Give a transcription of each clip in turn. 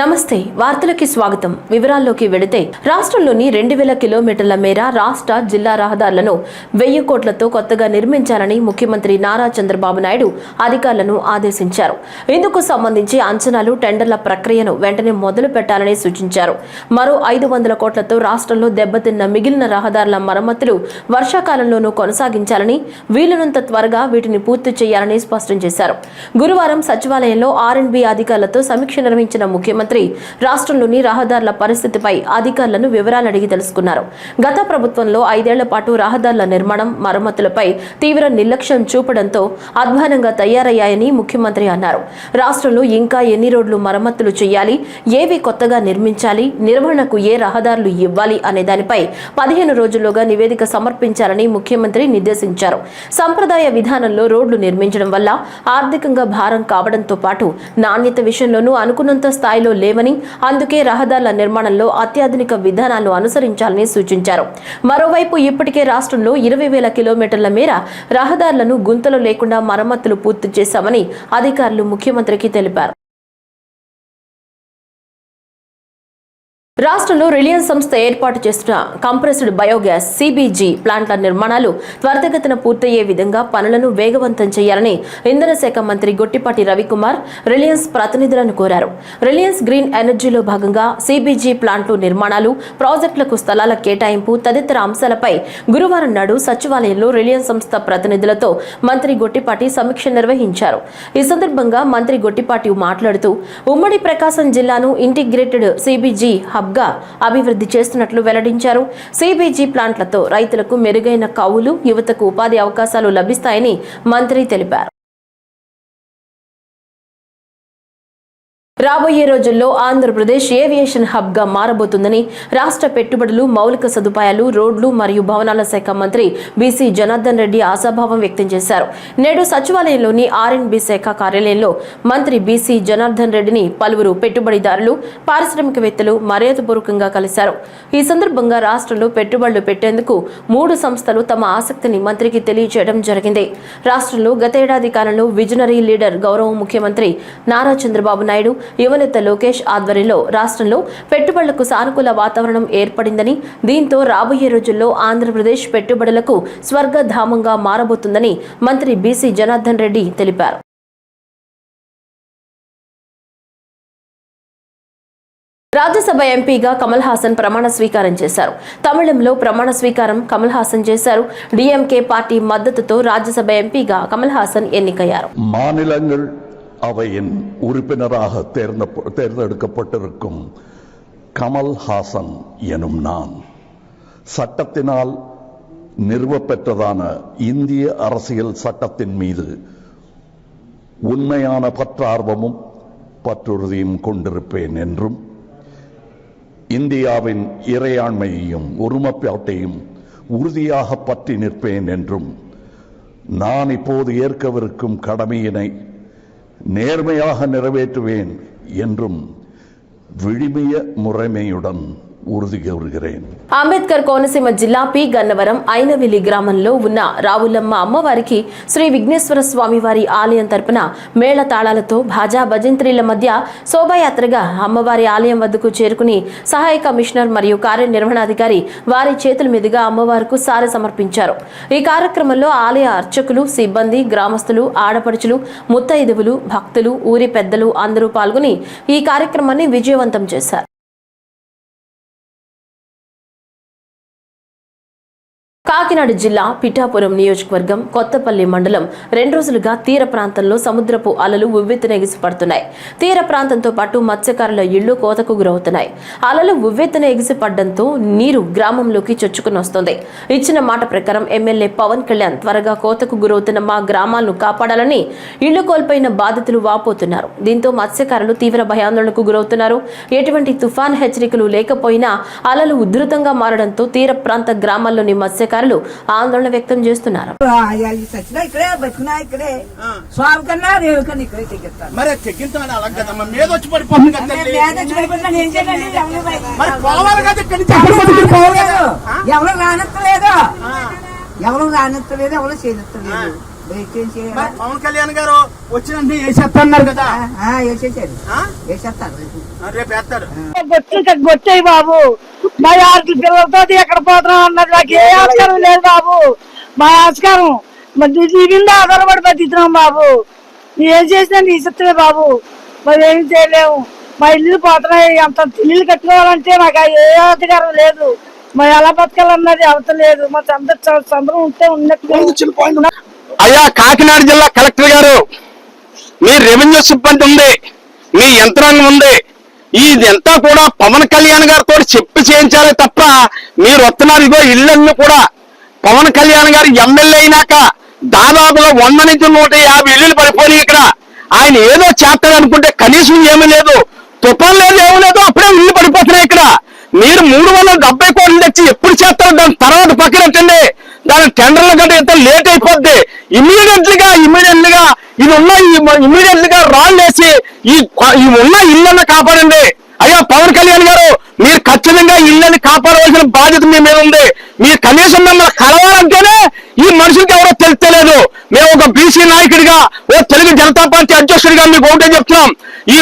నమస్తే వార్తలకి స్వాగతం. వివరాల్లోకి వెళితే రాష్ట్రంలోని 2000 కిలోమీటర్ల మేర రాష్ట్ర జిల్లా రహదారులను 1000 కోట్లతో కొత్తగా నిర్మించాలని ముఖ్యమంత్రి నారా చంద్రబాబు నాయుడు అధికారులను ఆదేశించారు. ఇందుకు సంబంధించి అంచనాలు టెండర్ల ప్రక్రియను వెంటనే మొదలు పెట్టాలని సూచించారు. మరో 500 కోట్లతో రాష్ట్రంలో దెబ్బతిన్న మిగిలిన రహదారుల మరమ్మతులు వర్షాకాలంలోనూ కొనసాగించాలని, వీలునంత త్వరగా వీటిని పూర్తి చేయాలని స్పష్టం చేశారు. గురువారం సచివాలయంలో R&B అధికారులతో సమీక్ష నిర్వహించిన ముఖ్యమంత్రి రాష్ట్రంలోని రహదారుల పరిస్థితిపై అధికారులను వివరాలు అడిగి తెలుసుకున్నారు. గత ప్రభుత్వంలో 5 ఏళ్ల పాటు రహదారుల నిర్మాణం, మరమ్మతులపై తీవ్ర నిర్లక్ష్యం చూపడంతో అధ్వానంగా తయారయ్యాయని ముఖ్యమంత్రి అన్నారు. రాష్ట్రంలో ఇంకా ఎన్ని రోడ్లు మరమ్మతులు చేయాలి, ఏవి కొత్తగా నిర్మించాలి, నిర్వహణకు ఏ రహదారులు ఇవ్వాలి అనే దానిపై 15 రోజుల్లోగా నివేదిక సమర్పించాలని ముఖ్యమంత్రి నిర్దేశించారు. సంప్రదాయ విధానంలో రోడ్లు నిర్మించడం వల్ల ఆర్థికంగా భారం కావడంతో పాటు నాణ్యత విషయంలోనూ అనుకున్నంత స్థాయిలో లేవని, అందుకే రహదారుల నిర్మాణంలో అత్యాధునిక విధానాలు అనుసరించాలని సూచించారు. మరోవైపు ఇప్పటికే రాష్ట్రంలో 20,000 కిలోమీటర్ల మేర రహదారులను గుంతలు లేకుండా మరమ్మతులు పూర్తి చేశామని అధికారులు ముఖ్యమంత్రికి తెలిపారు. రాష్ట్రంలో రిలయన్స్ సంస్థ ఏర్పాటు చేస్తున్న కంప్రెస్డ్ బయోగ్యాస్ CBG ప్లాంట్ల నిర్మాణాలు త్వరితగతిన పూర్తయ్యే విధంగా పనులను వేగవంతం చేయాలని ఇంధన శాఖ మంత్రి గొట్టిపాటి రవికుమార్ రిలయన్స్ ప్రతినిధులను కోరారు. రిలయన్స్ గ్రీన్ ఎనర్జీలో భాగంగా CBG ప్లాంట్లు నిర్మాణాలు, ప్రాజెక్టులకు స్థలాల కేటాయింపు తదితర అంశాలపై గురువారం నాడు సచివాలయంలో రిలయన్స్ సంస్థ ప్రతినిధులతో మంత్రి గొట్టిపాటి సమీక్ష నిర్వహించారు. ఈ సందర్భంగా మంత్రి గొట్టిపాటి మాట్లాడుతూ ఉమ్మడి ప్రకాశం జిల్లాను ఇంటిగ్రేటెడ్ CBG హబ్ గా అభివృద్ధి చేస్తున్నట్లు వెల్లడించారు. CBG ప్లాంట్లతో రైతులకు మెరుగైన కౌలు, యువతకు ఉపాధి అవకాశాలు లభిస్తాయని మంత్రి తెలిపారు. రాబోయే రోజుల్లో ఆంధ్రప్రదేశ్ ఏవియేషన్ హబ్ గా మారబోతుందని రాష్ట్ర పెట్టుబడులు, మౌలిక సదుపాయాలు, రోడ్లు మరియు భవనాల శాఖ మంత్రి బీసీ జనార్దన్ రెడ్డి ఆశాభావం వ్యక్తం చేశారు. నేడు సచివాలయంలోని R&B శాఖ కార్యాలయంలో మంత్రి బీసీ జనార్దన్ రెడ్డిని పలువురు పెట్టుబడిదారులు, పారిశ్రామికవేత్తలు మర్యాదపూర్వకంగా కలిశారు. ఈ సందర్భంగా రాష్ట్రంలో పెట్టుబడులు పెట్టేందుకు 3 సంస్థలు తమ ఆసక్తిని మంత్రికి తెలియజేయడం జరిగింది. రాష్ట్రంలో గతేడాది కాలంలో విజనరీ లీడర్ గౌరవ ముఖ్యమంత్రి నారా చంద్రబాబు నాయుడు, యువనేత లోకేష్ ఆధ్వర్యంలో రాష్ట్రంలో పెట్టుబడులకు సానుకూల వాతావరణం ఏర్పడిందని, దీంతో రాబోయే రోజుల్లో ఆంధ్రప్రదేశ్ పెట్టుబడులకు స్వర్గధామంగా మారబోతుందని మంత్రి బీసీ జనార్దన్ రెడ్డి తెలిపారు. రాజ్యసభ ఎంపీగా కమల్ హాసన్ ప్రమాణ స్వీకారం చేశారు. తమిళంలో ప్రమాణ స్వీకారం కమల్ హాసన్ చేశారు. DMK పార్టీ మద్దతుతో రాజ్యసభ ఎంపీగా కమల్ హాసన్ ఎన్నికయ్యారు. மாநிலங்கள் அவையின் உறுப்பினராக தேர்ந்தெடுக்கப்பட்டிருக்கும் கமல் ஹாசன் எனும் நான் சட்டத்தினால் நிறுவப்பெற்றதான இந்திய அரசியல் சட்டத்தின் மீது உண்மையான பற்றார்வமும் பற்றுறுதியும் கொண்டிருப்பேன் என்றும், இந்தியாவின் இறையாண்மையையும் ஒருமைப்பாட்டையும் உறுதியாக பற்றி நிற்பேன் என்றும், நான் இப்போது ஏற்கவிருக்கும் கடமையினை நேர்மையாக நிறைவேற்றுவேன் என்றும் விழிமிய முறைமையுடன் ఉరుది కోరుகிறேன். అంబేద్కర్ కోనసీమ జిల్లా పి గన్నవరం ఐనవిలి గ్రామంలో ఉన్న రావులమ్మ అమ్మవారికి శ్రీ విఘ్నేశ్వర స్వామి వారి ఆలయం తరపున మేళ తాళాలతో భాజా భజంత్రీల మధ్య శోభాయాత్రగా అమ్మవారి ఆలయం వద్దకు చేరుకుని సహాయ కమిషనర్ మరియు కార్యనిర్వహణాధికారి వారి చేతుల మీదుగా అమ్మవారికి సారె సమర్పించారు. ఈ కార్యక్రమంలో ఆలయ అర్చకులు, సిబ్బంది, గ్రామస్తులు, ఆడపడుచులు, ముత్తైదువులు, భక్తులు, ఊరి పెద్దలు అందరూ పాల్గొని ఈ కార్యక్రమాన్ని విజయవంతం చేశారు. కాకినాడ జిల్లా పిఠాపురం నియోజకవర్గం కొత్తపల్లి మండలం 2 రోజులుగా తీర ప్రాంతంలో సముద్రపు అలలు ఉవ్వెత్తున ఎగిసిపడుతున్నాయి. తీర ప్రాంతంతో పాటు మత్స్యకారుల ఇళ్లు కోతకు గురవుతున్నాయి. అలలు ఉవ్వెత్తున ఎగిసిపడడంతో నీరు గ్రామంలోకి చొచ్చుకుని వస్తోంది. ఇచ్చిన మాట ప్రకారం ఎమ్మెల్యే పవన్ కళ్యాణ్ త్వరగా కోతకు గురవుతున్న మా గ్రామాలను కాపాడాలని ఇళ్లు కోల్పోయిన బాధితులు వాపోతున్నారు. దీంతో మత్స్యకారులు తీవ్ర భయాందోళనకు గురవుతున్నారు. ఎటువంటి తుఫాన్ హెచ్చరికలు లేకపోయినా అలలు ఉధృతంగా మారడంతో తీర ప్రాంత గ్రామాల్లోని మత్స్యకారులు ఆందోళన వ్యక్తం చేస్తున్నారు. ఎవరు రానెత్తలేదు, ఎవరు చేయనెత్తలేదు. మరి పవన్ కళ్యాణ్ గారు వచ్చినంటే వేసేస్తున్నారు కదా, వేసేస్తారు రేపు వేస్తారు. వచ్చాయి బాబు, మా ఆరు పిల్లలతో ఎక్కడ పోతున్నాం అన్నది నాకు ఏ ఆస్కారం లేదు బాబు. మా ఆస్కారం నీ మీద ఆధారపడి బతుకుతున్నాం బాబు. ఏం చేసినా నీ ఇష్టమే బాబు, మరి ఏం చేయలేము. మా ఇల్లు పోతున్నాయి, అంత ఇల్లు కట్టుకోవాలంటే నాకు ఏ అధికారం లేదు. మరి ఎలా బతకాలన్నది అవతలేదు. మా చంద్రం ఉంటే ఉన్నట్టు. అయ్యా కాకినాడ జిల్లా కలెక్టర్ గారు, మీ రెవెన్యూ సిబ్బంది ఉంది, మీ యంత్రాంగం ఉంది, ఇదంతా కూడా పవన్ కళ్యాణ్ గారితో చెప్పి చేయించాలి తప్ప మీరు వస్తున్నారు. ఇగో ఇళ్ళన్నీ కూడా పవన్ కళ్యాణ్ గారు ఎమ్మెల్యే అయినాక దాదాపుగా 100 నుంచి 150 ఇళ్ళు పడిపోయి ఇక్కడ ఆయన ఏదో చేస్తాడు అనుకుంటే కనీసం ఏమీ లేదు, తుఫాన్ లేదు, ఏమీ లేదు, అప్పుడే ఇల్లు పడిపోతున్నాయి ఇక్కడ. మీరు 370 కోట్లు తెచ్చి ఎప్పుడు చేస్తారు? దాని తర్వాత పక్కనట్టండి, దాని టెండర్ల కంటే ఎంత లేట్ అయిపోద్ది. ఇమీడియట్ గా ఇది ఉన్న ఇమీడియట్ గా రాళ్ళు వేసి ఈ ఉన్న ఇళ్ళని కాపాడండి. అయ్యా పవన్ కళ్యాణ్ గారు, మీరు ఖచ్చితంగా ఇళ్ళని కాపాడవలసిన బాధ్యత మీ మీద ఉంది. మీరు కనీసం మిమ్మల్ని కలవాలంటేనే ఈ మనుషులకి ఎవరో తెలుస్తలేదు. మేము ఒక బీసీ నాయకుడిగా, ఓ తెలుగు జనతా పార్టీ అధ్యక్షుడిగా మీకు ఒకటే చెప్తున్నాం, ఈ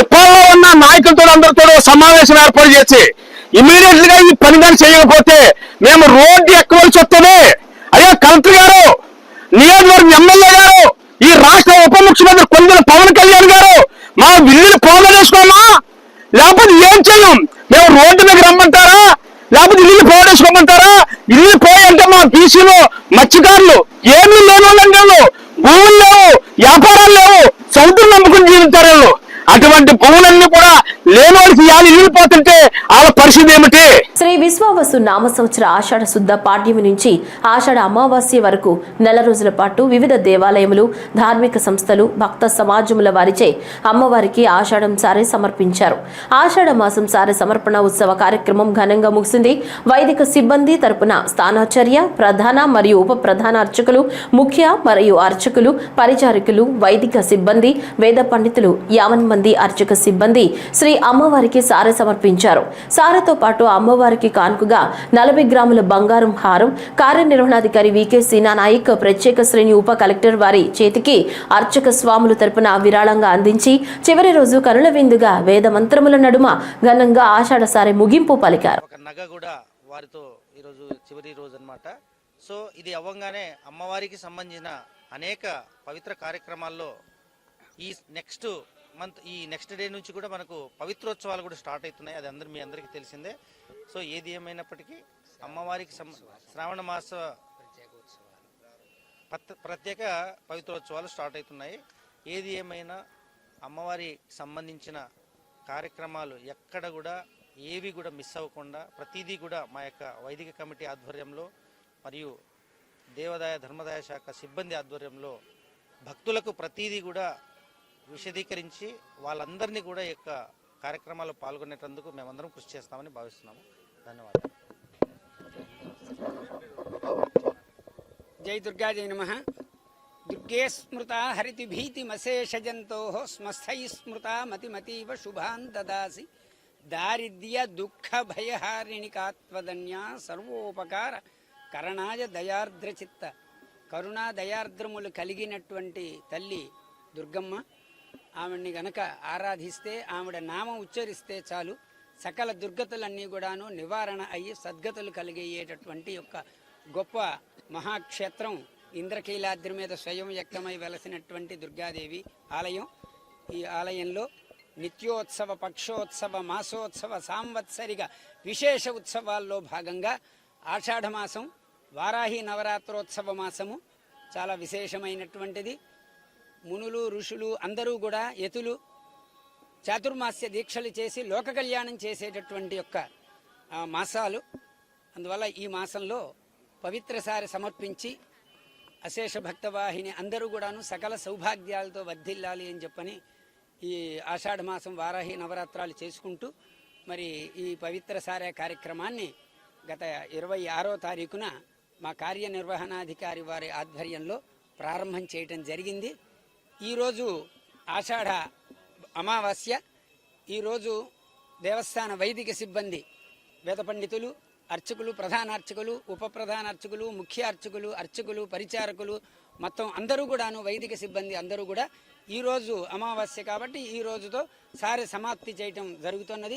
ఉప్పాల్లో ఉన్న నాయకులతో అందరితో సమావేశం ఏర్పాటు చేసి ఇమీడియట్ గా ఈ పని కానీ చేయకపోతే మేము రోడ్డు ఎక్కవలసి వస్తుంది. అయ్యా కలెక్టర్ గారు, నియోజకవర్గం ఎమ్మెల్యే గారు, ఈ రాష్ట్ర ఉప ముఖ్యమంత్రి కొందరు పవన్ కళ్యాణ్ గారు, మా ఇల్లుని పోగొట్టేసుకోమా, లేకపోతే ఏం చేయం? మేము రోడ్డు మీద రమ్మంటారా, లేకపోతే ఇల్లు పోగొట్టేసుకోమంటారా? ఇల్లు పోయంటే మా బీసీలో మత్స్యకారులు ఏమీ లేని వాళ్ళంటే భూములు లేవు, వ్యాపారాలు లేవు, సముద్రం నమ్ముకుని జీవితారు. అటువంటి భూములన్నీ కూడా లేని వాళ్ళకి ఇల్లు పోతుంటే వాళ్ళ పరిస్థితి ఏమిటి? శ్రీ విశ్వావసు నామ సంవత్సర ఆషాఢ శుద్ధ పాడ్యమి నుంచి ఆషాఢ అమావాస్య వరకు నెల రోజుల పాటు వివిధ దేవాలయములు, ధార్మిక సంస్థలు, భక్త సమాజముల వారిచే అమ్మవారికి ఆషాఢం సారె సమర్పించారు. ఆషాఢ మాసం సారె సమర్పణ ఉత్సవ కార్యక్రమం ఘనంగా ముగిసింది. వైదిక సిబ్బంది తరపున స్థానాచార్య, ప్రధాన మరియు ఉప ప్రధాన అర్చకులు, ముఖ్య మరియు అర్చకులు, పరిచారికులు, వైదిక సిబ్బంది, వేద పండితులు, 50 మంది అర్చక సిబ్బంది శ్రీ అమ్మవారికి సారె సమర్పించారు. సారెతో పాటు అమ్మవారికి కానుకగా 40 గ్రాముల బంగారం హారం కార్యనిర్వహణాధికారి వికే సీనా నాయక్ ప్రత్యేక శ్రేణి ఉప కలెక్టర్ వారి చేతికి అర్చక స్వాముల తరపున విరాళంగా అందించి చివరి రోజు కనుల విందుగా వేద మంత్రముల నడుమ ఘనంగా ఆషాఢ సారె ముగింపు పలికారు. ఒక నగ కూడా వారితో ఈరోజు చివరి రోజు అన్నమాట. సో ఇది అవ్వంగానే అమ్మవారికి సంబంధించిన అనేక పవిత్ర కార్యక్రమాల్లో ఈ నెక్స్ట్ మంత్, ఈ నెక్స్ట్ డే నుంచి కూడా మనకు పవిత్రోత్సవాలు కూడా స్టార్ట్ అవుతున్నాయి. అది మీ అందరికీ తెలిసిందే. సో ఏది ఏమైనప్పటికీ అమ్మవారికి శ్రావణ మాస ప్రత్యేక పవిత్రోత్సవాలు స్టార్ట్ అవుతున్నాయి. ఏది ఏమైనా అమ్మవారికి సంబంధించిన కార్యక్రమాలు ఎక్కడ కూడా ఏవి కూడా మిస్ అవ్వకుండా ప్రతిదీ కూడా మా యొక్క వైదిక కమిటీ ఆధ్వర్యంలో మరియు దేవాదాయ ధర్మదాయ శాఖ సిబ్బంది ఆధ్వర్యంలో భక్తులకు ప్రతిదీ కూడా విశదీకరించి వాళ్ళందరినీ కూడా ఈ యొక్క కార్యక్రమాల్లో పాల్గొనేటందుకు మేమందరం కృషి చేస్తామని భావిస్తున్నాము. ధన్యవాదాలు. జై దుర్గా, జై నమః. దుర్గే స్మృత హరితి భీతిమశేషజంతో స్మస్థై స్మృత మతిమతీవ శుభాన్ దదాసి దారిద్ర్య దుఃఖ భయహారిణి కాత్వదన్యా సర్వోపకార కరణాయ దయార్ద్రచిత్త. కరుణా దయార్ద్రములు కలిగినటువంటి తల్లి దుర్గమ్మ. ఆవిడ్ని గనక ఆరాధిస్తే, ఆవిడ నామం ఉచ్చరిస్తే చాలు సకల దుర్గతులన్నీ కూడాను నివారణ అయ్యి సద్గతులు కలిగేటటువంటి యొక్క గొప్ప మహాక్షేత్రం ఇంద్రకీలాద్రి మీద స్వయం వ్యక్తమై వెలసినటువంటి దుర్గాదేవి ఆలయం. ఈ ఆలయంలో నిత్యోత్సవ, పక్షోత్సవ, మాసోత్సవ, సాంవత్సరిక విశేష ఉత్సవాల్లో భాగంగా ఆషాఢమాసం వారాహి నవరాత్రోత్సవ మాసము చాలా విశేషమైనటువంటిది. మునులు, ఋషులు అందరూ కూడా యతులు చాతుర్మాస్య దీక్షలు చేసి లోక కళ్యాణం చేసేటటువంటి యొక్క మాసాలు. అందువల్ల ఈ మాసంలో పవిత్రసారి సమర్పించి అశేష భక్తవాహిని అందరూ కూడాను సకల సౌభాగ్యాలతో వర్ధిల్లాలి అని చెప్పని ఈ ఆషాఢ మాసం వారాహి నవరాత్రాలు చేసుకుంటూ మరి ఈ పవిత్రసారే కార్యక్రమాన్ని గత 26వ తారీఖున మా కార్యనిర్వహణాధికారి వారి ఆధ్వర్యంలో ప్రారంభం చేయటం జరిగింది. ఈరోజు ఆషాఢ అమావాస్య. ఈరోజు దేవస్థాన వైదిక సిబ్బంది, వేద పండితులు, అర్చకులు, ప్రధాన అర్చకులు, ఉప ప్రధాన అర్చకులు, ముఖ్య అర్చకులు, పరిచారకులు మొత్తం అందరూ కూడాను వైదిక సిబ్బంది అందరూ కూడా ఈరోజు అమావాస్య కాబట్టి ఈ రోజుతో సమాప్తి చేయటం జరుగుతున్నది.